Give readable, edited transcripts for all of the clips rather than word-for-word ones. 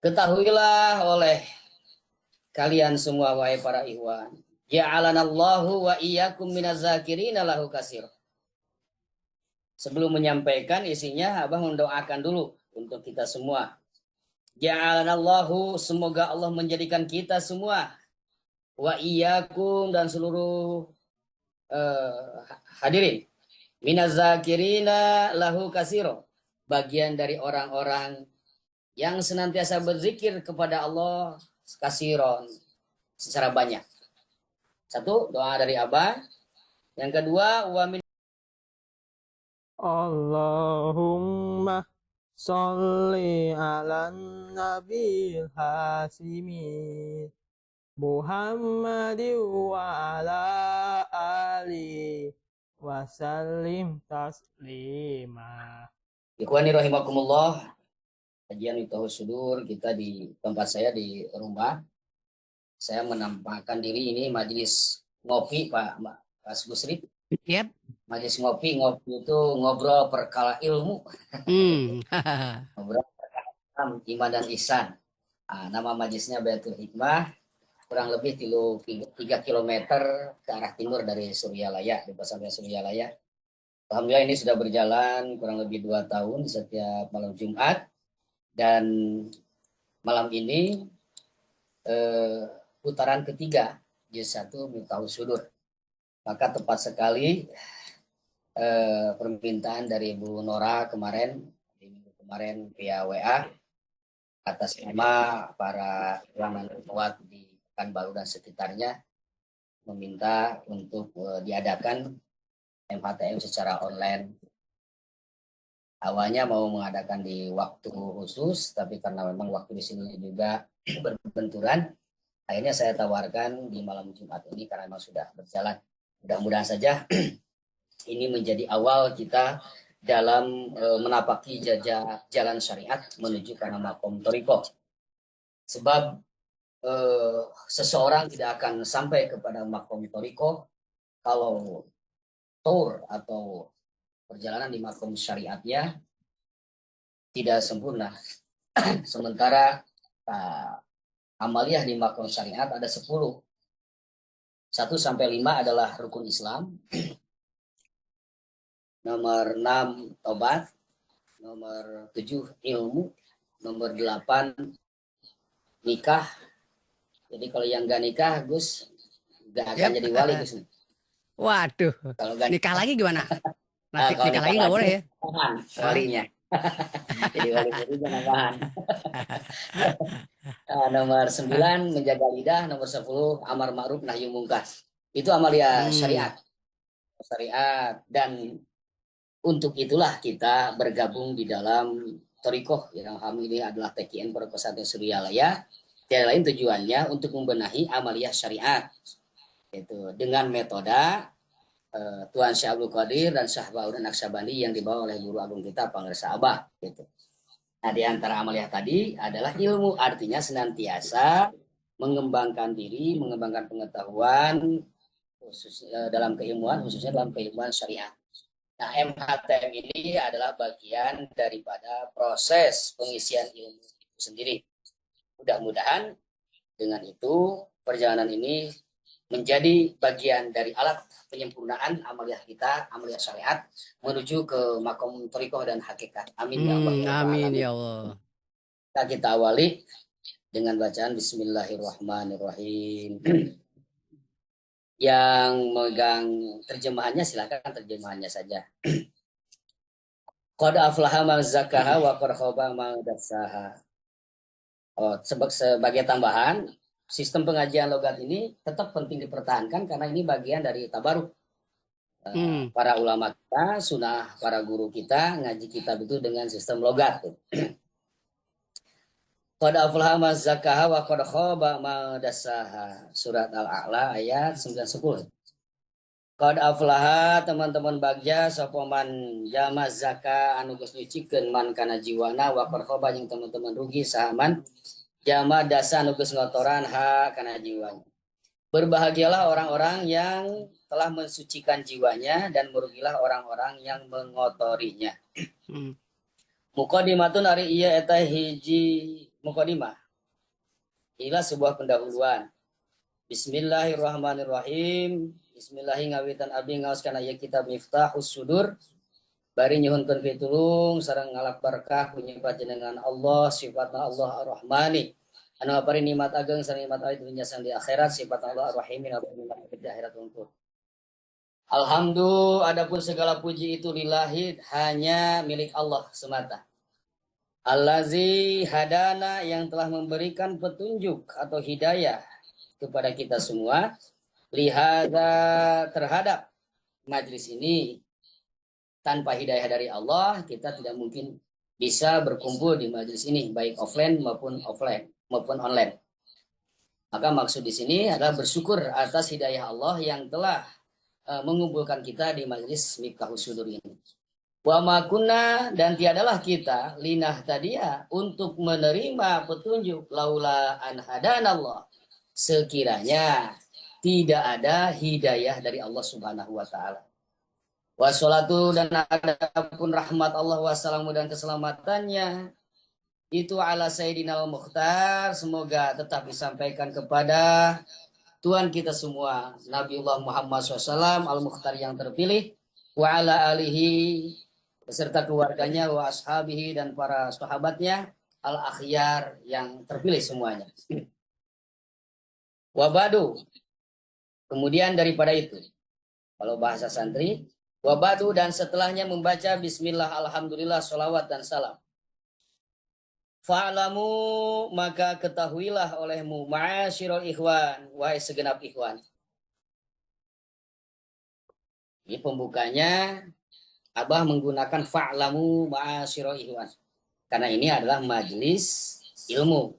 Ketahuilah oleh kalian semua wahai para ikhwan, ja'alanallahu wa iyyakum minaz-zakirina lahu katsir. Sebelum menyampaikan isinya, Abah mendoakan dulu untuk kita semua. Ja'alanallahu, semoga Allah menjadikan kita semua, wa iyyakum dan seluruh hadirin, minaz-zakirina lahu katsir, bagian dari orang-orang yang senantiasa berzikir kepada Allah kasiron, secara banyak. Satu, doa dari Abah. Yang kedua, wa min Allahumma sholli ala nabil hasimi Muhammadin wa ala ali wasallim taslima. ikhwani rahimakumullah, kajian Miftahus Sudur kita di tempat saya di rumah. Saya menampakkan diri ini majelis ngopi Pak Mas Busri. Yep. Majelis ngopi itu ngobrol perkara ilmu. Ngobrol perkara iman dan ihsan. Nama majelisnya Baitul Hikmah, kurang lebih 3 kilometer ke arah timur dari Suryalaya, di pesantren Suryalaya. Alhamdulillah ini sudah berjalan kurang lebih 2 tahun setiap malam Jumat, dan malam ini putaran ketiga juz 1 Miftahus Sudur. Maka tepat sekali permintaan dari Bu Nora kemarin, di minggu kemarin via WA, atas nama para ulama kuat di Pekanbaru dan sekitarnya, meminta untuk diadakan MHTM secara online. Awalnya mau mengadakan di waktu khusus, tapi karena memang waktu di sini juga berbenturan, akhirnya saya tawarkan di malam Jumat ini karena memang sudah berjalan. Mudah-mudahan saja ini menjadi awal kita dalam menapaki jajak jalan syariat menuju ke makom thariqah. Sebab seseorang tidak akan sampai kepada makom thariqah kalau tour atau perjalanan di makom syariatnya tidak sempurna. Sementara amaliyah di makom syariat ada 10. 1 sampai 5 adalah rukun Islam. Nomor 6 tobat, nomor 7 ilmu, nomor 8 nikah. Jadi kalau yang gak nikah, Gus, gak akan jadi wali, Gus. Waduh, kalau nikah lagi gimana? Nikah lagi nggak boleh ya? Walinya. Jadi wali itu jangan bahan. Nomor 9 menjaga lidah, nomor 10 amar ma'ruf nahi mungkar. Itu amalia syariat. Dan untuk itulah kita bergabung di dalam thariqah yang ini adalah TKN Pondok Pesantren Suryalaya. Tiada lain tujuannya untuk membenahi amaliyah syariat, itu dengan metode Tuan Syekh Abdul Qadir dan Syekh Baudan Naqsyabandi yang dibawa oleh guru agung kita Pangersa Abah. Gitu. Nah, di antara amaliyah tadi adalah ilmu, artinya senantiasa mengembangkan diri, mengembangkan pengetahuan khusus dalam keilmuan, khususnya dalam keilmuan syariat. Nah, MHTM ini adalah bagian daripada proses pengisian ilmu itu sendiri. Mudah-mudahan dengan itu perjalanan ini menjadi bagian dari alat penyempurnaan amaliyah kita, amaliyah syariat, menuju ke makom thariqah dan hakikat. Amin ya Allah. Amin ya Allah. Kita awali dengan bacaan Bismillahirrahmanirrahim. Yang megang terjemahannya silakan terjemahannya saja. Qad aflaha man zakkaha wa qad khaba man dassaha. Sebagai tambahan, sistem pengajian logat ini tetap penting dipertahankan karena ini bagian dari tabaruk. Para ulama kita, sunnah para guru kita, ngaji kitab itu dengan sistem logat. Qad aflaha man zakkaha wa qad khaba man dassaha. Surat Al-A'la ayat 9-10. Qad aflaha teman-teman bagja sapa man jama zaka anu geus nyucikeun man kana jiwana wa qad khaba jeung teman-teman rugi sahaman jama dasa anu geus ngotoran ha kana jiwanya. Berbahagialah orang-orang yang telah mensucikan jiwanya dan merugilah orang-orang yang mengotorinya. Muqaddimatun ari ieu eta hiji mukadimah. Inilah sebuah pendahuluan. Bismillahirrahmanirrahim. Bismillahirrahmanirrahim. Abdi ngaoskan aya kitab Miftahus Sudur. Bari nyuhunkeun pitulung sareng ngalap berkah punyipat jenengan Allah, sifatna Allah Ar-Rahmani. Anu apari nikmat ageng sareng nikmat awet dunya sang di akhirat, sifat Allah Ar-Rahim di akhirat unggul. Alhamdulillah, adapun segala puji itu lillahi, hanya milik Allah semata. Allazi hadana, yang telah memberikan petunjuk atau hidayah kepada kita semua, lihada, terhadap majlis ini. Tanpa hidayah dari Allah, kita tidak mungkin bisa berkumpul di majlis ini, baik offline maupun online. Maka maksud di sini adalah bersyukur atas hidayah Allah yang telah mengumpulkan kita di majlis Miftahus Sudur ini. Wa ma kunna, dan tiadalah kita linah tadia, untuk menerima petunjuk laula an hadanallah, sekiranya tidak ada hidayah dari Allah Subhanahu wa taala. Wassalatu, dan adapun rahmat Allah wassalamu dan keselamatannya itu ala sayyidina al-mukhtar, semoga tetap disampaikan kepada Tuhan kita semua, Nabiullah Muhammad SAW al-mukhtar yang terpilih, wa ala alihi, beserta keluarganya, wa ashabihi, dan para sahabatnya, al-akhyar yang terpilih semuanya. Wabadu, kemudian daripada itu, kalau bahasa santri, wabadu, dan setelahnya membaca bismillah, alhamdulillah, sholawat dan salam. Fa'lamu, maka ketahuilah olehmu, ma'asyirul ikhwan, wahai segenap ikhwan. Ini pembukanya, Abah menggunakan fa'lamu ma'asyirul ikhwan. Karena ini adalah majlis ilmu.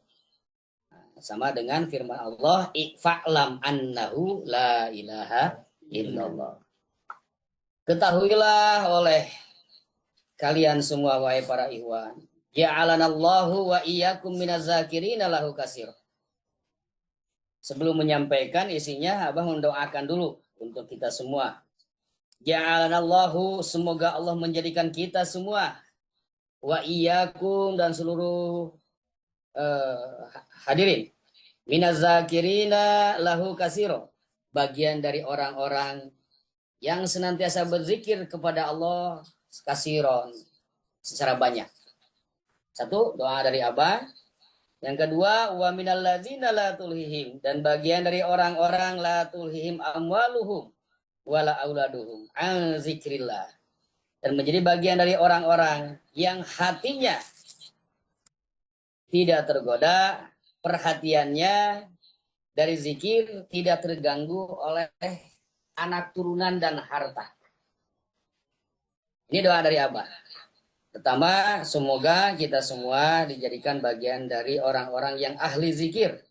Sama dengan firman Allah, fa'lam annahu la ilaha illallah. Ketahuilah oleh kalian semua, wahai para ikhwan, ja'alanallahu wa iyyakum minaz-zakirina lahu katsir. Sebelum menyampaikan isinya, Abah mendoakan dulu untuk kita semua. Ja'alanallahu, semoga Allah menjadikan kita semua, wa iyyakum, dan seluruh hadirin, minaz-zakirina lahu katsir, bagian dari orang-orang yang senantiasa berzikir kepada Allah kasiron, secara banyak. Satu, doa dari Abah. Yang kedua, wa minal ladzina la tulhihim, dan bagian dari orang-orang la tulhihim amwaluhum wala auladuhum an zikrillah, dan menjadi bagian dari orang-orang yang hatinya tidak tergoda, perhatiannya dari zikir tidak terganggu oleh anak turunan dan harta. Ini doa dari Abah. Pertama, semoga kita semua dijadikan bagian dari orang-orang yang ahli zikir.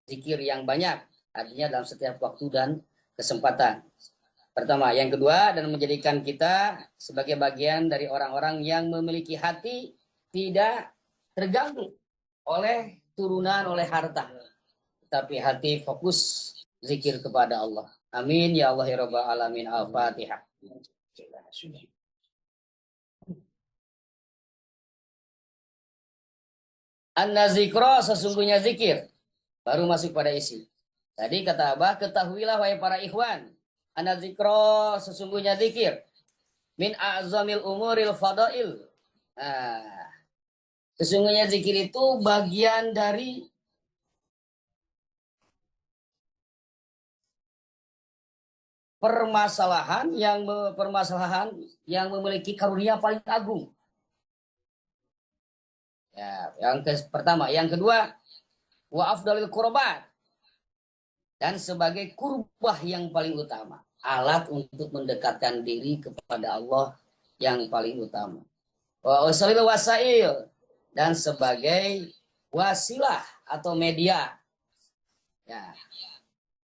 Zikir yang banyak, artinya dalam setiap waktu dan kesempatan. Pertama. Yang kedua, dan menjadikan kita sebagai bagian dari orang-orang yang memiliki hati tidak terganggu oleh turunan, oleh harta. Tapi hati fokus zikir kepada Allah. Amin ya Allah ya Rabbal alamin. Al-Fatihah. An-nazikro, sesungguhnya zikir. Baru masuk pada isi. Tadi kata Abah, ketahuilah wahai para ikhwan, an-nazikro, sesungguhnya zikir, min a'zamil umuril fadail. Nah, sesungguhnya zikir itu bagian dari permasalahan yang memiliki karunia paling agung. Ya, yang pertama, yang kedua, wa afdalil qurbat, dan sebagai kurbah yang paling utama, alat untuk mendekatkan diri kepada Allah yang paling utama. Wa usalil wasail, dan sebagai wasilah atau media. Ya.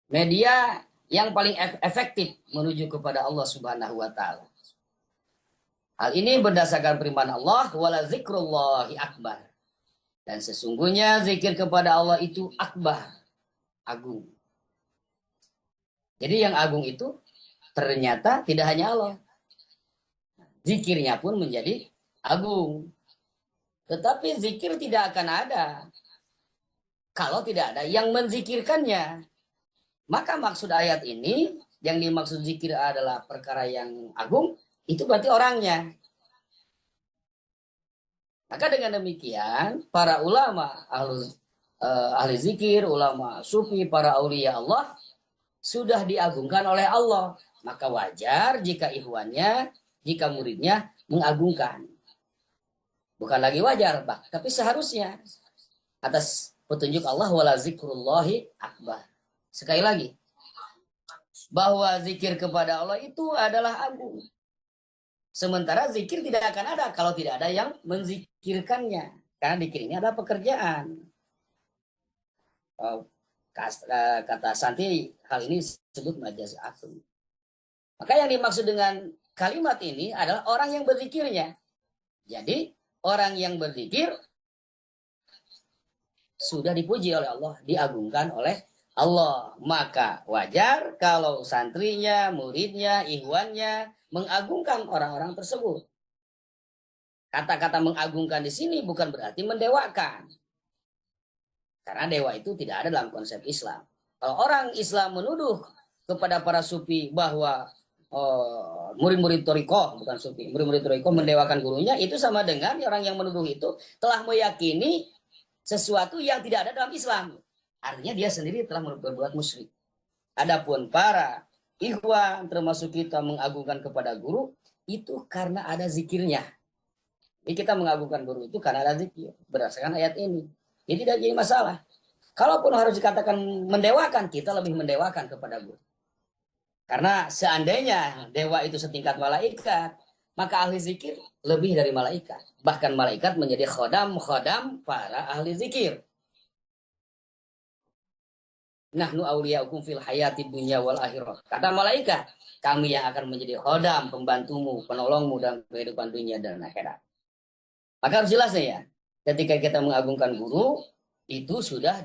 Media yang paling efektif menuju kepada Allah Subhanahu wa taala. Hal ini berdasarkan firman Allah, wala zikrullahi akbar. Dan sesungguhnya zikir kepada Allah itu akbar, agung. Jadi yang agung itu ternyata tidak hanya Allah. Zikirnya pun menjadi agung. Tetapi zikir tidak akan ada kalau tidak ada yang menzikirkannya. Maka maksud ayat ini, yang dimaksud zikir adalah perkara yang agung, itu berarti orangnya. Maka dengan demikian, para ulama, ahli zikir, ulama sufi, para aulia Allah, sudah diagungkan oleh Allah. Maka wajar jika ikhwannya, jika muridnya mengagungkan. Bukan lagi wajar, tapi seharusnya. Atas petunjuk Allah, wala zikrullahi akbar. Sekali lagi, bahwa zikir kepada Allah itu adalah agung. Sementara zikir tidak akan ada kalau tidak ada yang menzikirkannya. Karena zikir ini adalah pekerjaan. Kata Santi, hal ini disebut majaz agung. Maka yang dimaksud dengan kalimat ini adalah orang yang berzikirnya. Jadi, orang yang berzikir sudah dipuji oleh Allah, diagungkan oleh Allah. Maka wajar kalau santrinya, muridnya, ikhwannya mengagungkan orang-orang tersebut. Kata-kata mengagungkan di sini bukan berarti mendewakan. Karena dewa itu tidak ada dalam konsep Islam. Kalau orang Islam menuduh kepada para sufi bahwa murid-murid Thariqah, bukan sufi, murid-murid Thariqah mendewakan gurunya, itu sama dengan orang yang menuduh itu telah meyakini sesuatu yang tidak ada dalam Islam. Artinya dia sendiri telah berbuat musyrik. Adapun para ikhwan termasuk kita mengagungkan kepada guru itu karena ada zikirnya. Jadi kita mengagungkan guru itu karena ada zikir berdasarkan ayat ini. Ini tidak jadi masalah. Kalaupun harus dikatakan mendewakan, kita lebih mendewakan kepada guru. Karena seandainya dewa itu setingkat malaikat, maka ahli zikir lebih dari malaikat. Bahkan malaikat menjadi khodam para ahli zikir. Nahnu awliyaukum fil hayati dunya wal akhirah. Kata malaikat, kami yang akan menjadi khodam, pembantumu, penolongmu dalam kehidupan dunia dan akhirat. Maka harus jelas ya, ketika kita mengagungkan guru, itu sudah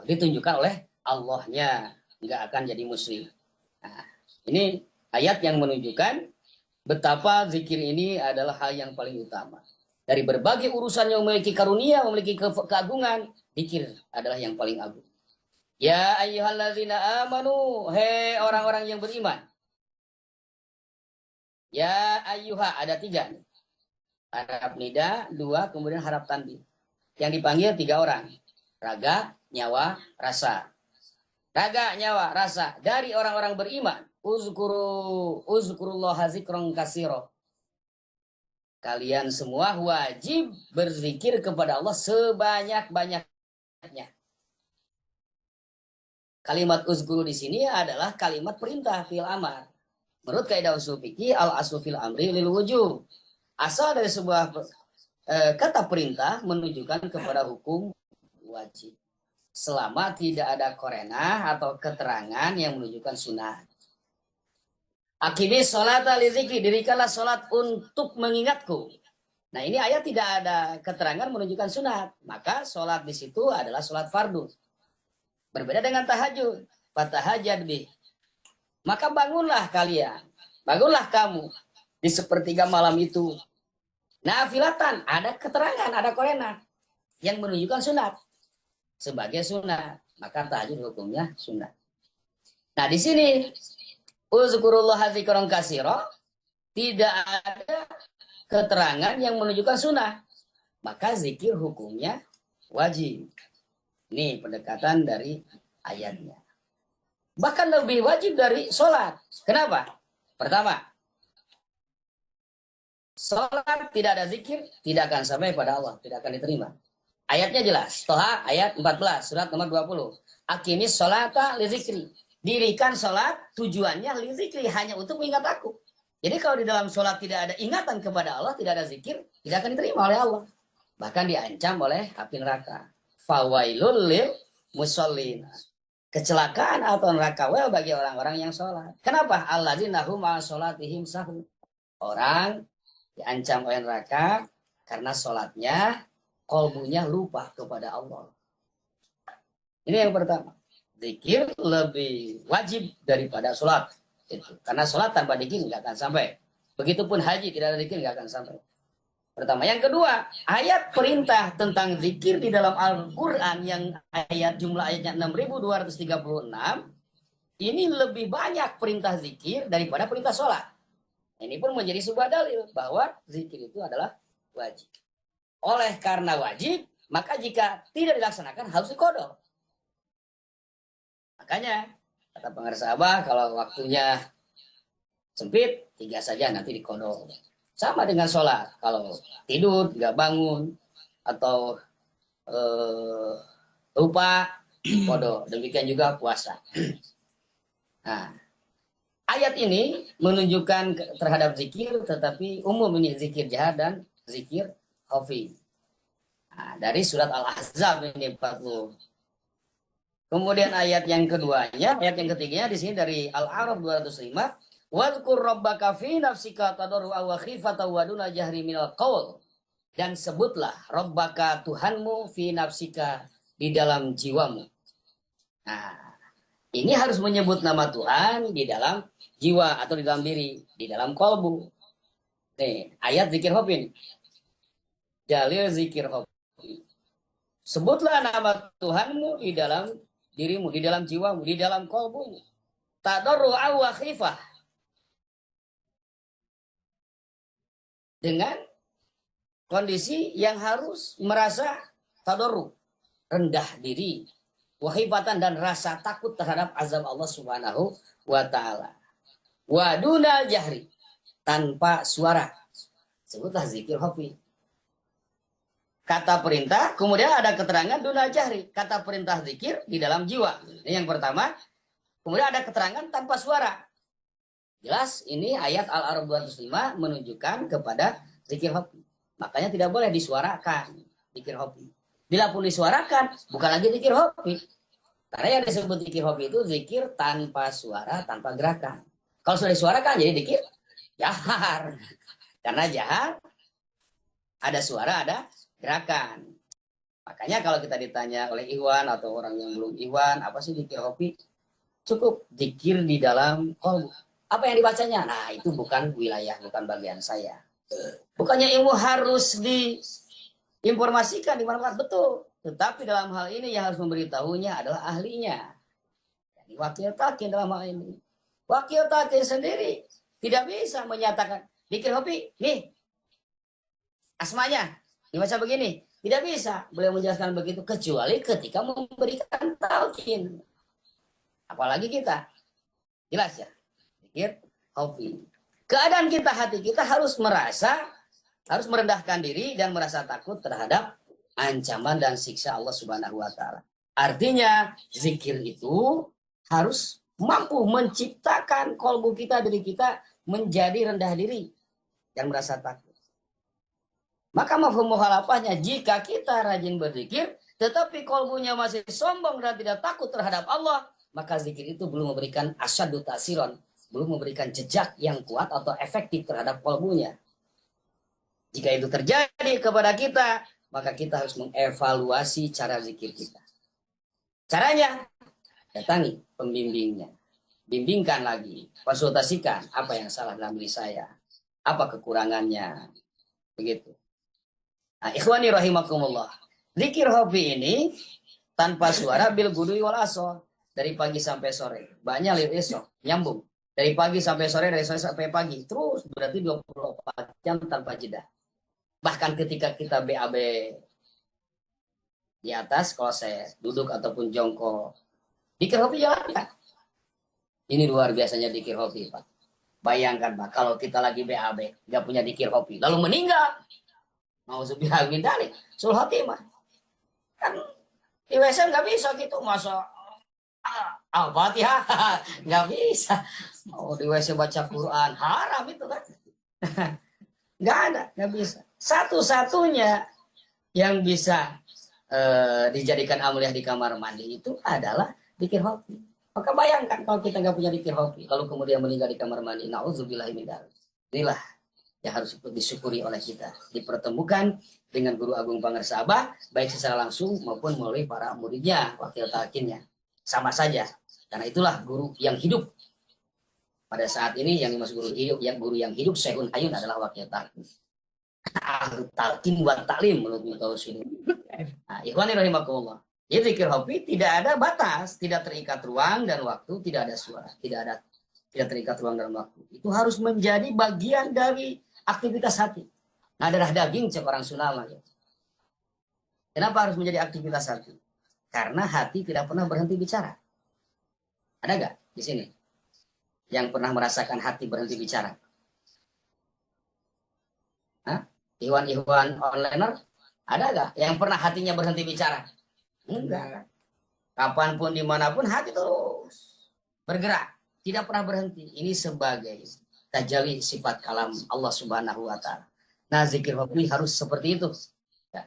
ditunjukkan oleh Allahnya. Nggak akan jadi musyrik. Nah, ini ayat yang menunjukkan betapa zikir ini adalah hal yang paling utama. Dari berbagai urusan yang memiliki karunia, memiliki keagungan, zikir adalah yang paling agung. Ya ayyuhallazina amanu, hei orang-orang yang beriman. Ya ayyuha, ada 3 nih. Harap nida, 2, kemudian harap tanbih. Yang dipanggil 3 orang. Raga, nyawa, rasa. Raga, nyawa, rasa dari orang-orang beriman. Uzkurullah zikron kasiro. Kalian semua wajib berzikir kepada Allah sebanyak-banyaknya. Kalimat uzkuru di sini adalah kalimat perintah fil amar. Menurut kaidah ushul fikih, al aslu fil amri lil wujub. Asal dari sebuah kata perintah menunjukkan kepada hukum wajib. Selama tidak ada korenah atau keterangan yang menunjukkan sunat. Akimi sholat alizikri, dirikanlah sholat untuk mengingatku. Nah ini ayat tidak ada keterangan menunjukkan sunat. Maka sholat di situ adalah sholat fardu. Berbeda dengan tahajud. Fatahajad bih. Maka bangunlah kalian. Bangunlah kamu. Di sepertiga malam itu. Nafilatan, ada keterangan, ada korenah. Yang menunjukkan sunat. Sebagai sunat, maka tahajud hukumnya sunat. Nah di sini uzkurullah zikron kasiro tidak ada keterangan yang menunjukkan sunat, maka zikir hukumnya wajib. Ini pendekatan dari ayatnya. Bahkan lebih wajib dari sholat. Kenapa? Pertama, sholat tidak ada zikir tidak akan sampai pada Allah, tidak akan diterima. Ayatnya jelas. Toha ayat 14, surat nomor 20. Akimis sholata li zikri. Dirikan sholat tujuannya li zikri, hanya untuk mengingat aku. Jadi kalau di dalam sholat tidak ada ingatan kepada Allah, tidak ada zikir, tidak akan diterima oleh Allah. Bahkan diancam oleh api neraka. Fawailul lil musallin. Kecelakaan atau neraka wel bagi orang-orang yang sholat. Kenapa? Alladzina hum ala sholatihim sahun. Orang diancam oleh neraka karena sholatnya qalbunya lupa kepada Allah. Ini yang pertama. Zikir lebih wajib daripada sholat. Itu. Karena sholat tanpa zikir nggak akan sampai. Begitupun haji tidak ada zikir nggak akan sampai. Pertama. Yang kedua, ayat perintah tentang zikir di dalam Al-Quran yang jumlah ayatnya 6.236, ini lebih banyak perintah zikir daripada perintah sholat. Ini pun menjadi sebuah dalil bahwa zikir itu adalah wajib. Oleh karena wajib, maka jika tidak dilaksanakan harus dikodok. Makanya, kata pengarang Abah, kalau waktunya sempit, 3 saja nanti dikodok. Sama dengan sholat, kalau tidur, nggak bangun, atau lupa, kodok. Demikian juga puasa. Nah, ayat ini menunjukkan terhadap zikir, tetapi umum ini zikir jahar dan zikir khafi. Nah, dari surat Al-Ahzab ini 40. Kemudian ayat yang keduanya, ayat yang ketiganya di sini dari Al-A'raf 205. Wadhkur rabbaka fi nafsika tadarru'a wa khifatan wa duna jahri minal qaul. Dan sebutlah rabbaka Tuhanmu fi nafsika di dalam jiwamu. Nah, ini harus menyebut nama Tuhan di dalam jiwa atau di dalam diri, di dalam kolbu. Nih, ayat zikir hobi. Dalil zikir hobi. Sebutlah nama Tuhanmu di dalam dirimu, di dalam jiwamu, di dalam kolbumu. Tadarru'a wa khifah. Dengan kondisi yang harus merasa tadarru, rendah diri, wahibatan dan rasa takut terhadap azab Allah Subhanahu wa taala. Wa duna jahri, tanpa suara. Sebutlah zikir khafi. Kata perintah, kemudian ada keterangan duna jahri, kata perintah zikir di dalam jiwa. Ini yang pertama. Kemudian ada keterangan tanpa suara. Jelas ini ayat Al-A'raf 205 menunjukkan kepada zikir khafi. Makanya tidak boleh disuarakan zikir khafi. Bila pun disuarakan, bukan lagi zikir khafi. Karena yang disebut zikir khafi itu zikir tanpa suara, tanpa gerakan. Kalau sudah disuarakan jadi zikir jahar. Karena jahar ada suara, ada gerakan. Makanya kalau kita ditanya oleh Ikhwan atau orang yang belum Ikhwan, apa sih zikir khafi? Cukup zikir di dalam qalbu. Apa yang dibacanya? Nah, itu bukan wilayah, bukan bagian saya. Bukannya ilmu harus diinformasikan di mana-mana, betul. Tetapi dalam hal ini yang harus memberitahunya adalah ahlinya. Jadi wakil takin dalam hal ini. Wakil takin sendiri tidak bisa menyatakan zikir khafi, nih asmanya dibaca begini. Tidak bisa beliau menjelaskan begitu kecuali ketika memberikan talqin. Apalagi kita. Jelas ya? Zikir khafi. Keadaan kita, hati kita harus merendahkan diri dan merasa takut terhadap ancaman dan siksa Allah Subhanahu wa taala. Artinya, zikir itu harus mampu menciptakan kolbu kita, diri kita menjadi rendah diri dan merasa takut. Maka mafhum mukhalafahnya, jika kita rajin berzikir tetapi kolbunya masih sombong dan tidak takut terhadap Allah, maka zikir itu belum memberikan asyaddu ta'siron, belum memberikan jejak yang kuat atau efektif terhadap kolbunya. Jika itu terjadi kepada kita, maka kita harus mengevaluasi cara zikir kita. Caranya, datangi pembimbingnya. Bimbingkan lagi, konsultasikan apa yang salah dalam diri saya, apa kekurangannya. Begitu. Nah, ikhwani rahimakumullah. Zikir khafi ini tanpa suara bil gudui wal asal, dari pagi sampai sore. Banyak lihat esok, nyambung. Dari pagi sampai sore, dari sore sampai pagi. Terus berarti 24 jam tanpa jeda. Bahkan ketika kita BAB di atas, kalau saya duduk ataupun jongkok, zikir khafi jalankan. Ini luar biasanya zikir khafi, Pak. Bayangkan, Pak, kalau kita lagi BAB, nggak punya zikir khafi, lalu meninggal. Nauzubillah min dzalik, sul khatimah. Kan di WC nggak bisa gitu, masa Al-Fatihah nggak bisa. Oh, di WC baca Quran haram itu kan. Nggak ada, nggak bisa. Satu-satunya yang bisa dijadikan amaliah di kamar mandi itu adalah zikir khafi. Maka bayangkan kalau kita nggak punya zikir khafi, lalu kemudian meninggal di kamar mandi, nauzubillah min dzalik. Inilah yang harus disyukuri oleh kita. Dipertemukan dengan Guru Agung Pangarsa Abah, baik secara langsung maupun melalui para muridnya, wakil talqinnya. Sama saja, karena itulah guru yang hidup pada saat ini. Yang dimaksud guru yang hidup Syekhun Hayun adalah wakil talqin. ahlu talqin wa ta'lim menurut Mutawassil. Nah, ikhwani rahimakumullah. Jadi zikir hobi tidak ada batas, tidak terikat ruang dan waktu, tidak ada suara, tidak terikat ruang dan waktu. Itu harus menjadi bagian dari aktivitas hati. Nah, darah daging cek orang Sunda. Ya. Kenapa harus menjadi aktivitas hati? Karena hati tidak pernah berhenti bicara. Ada gak di sini yang pernah merasakan hati berhenti bicara? Hah? Ikhwan-ikhwan onliner, ada gak yang pernah hatinya berhenti bicara? Enggak. Kapanpun, dimanapun, hati terus bergerak. Tidak pernah berhenti. Ini sebagai tajalli sifat kalam Allah Subhanahu wa Ta'ala. Nah, zikir hobi harus seperti itu. Ya.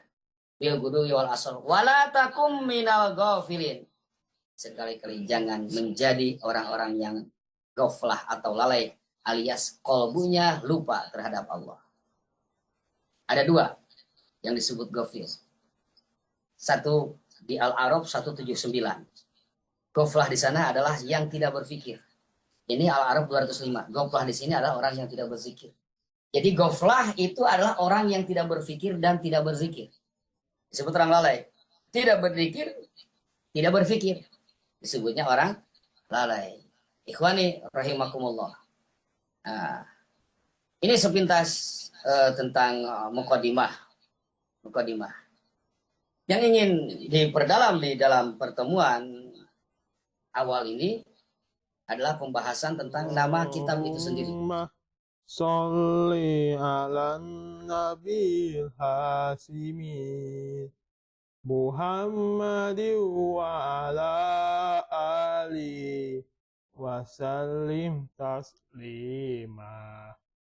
Bil gudu wal asr. Wala takum minal ghafilin. Sekali-kali jangan menjadi orang-orang yang ghaflah atau lalai, alias kolbunya lupa terhadap Allah. Ada dua yang disebut ghafil. Satu di Al-A'raf 179. Ghaflah di sana adalah yang tidak berpikir. Ini Al-A'raf 205. Ghaflah di sini adalah orang yang tidak berzikir. Jadi ghaflah itu adalah orang yang tidak berpikir dan tidak berzikir. Disebut orang lalai. Tidak berzikir, tidak berpikir. Disebutnya orang lalai. Ikhwani rahimakumullah. Nah, ini sepintas tentang mukadimah. Yang ingin diperdalam di dalam pertemuan awal ini adalah pembahasan tentang nama kitab itu sendiri. Sholli ala nabil hasimi Muhammadin wa ala ali wasallim taslima.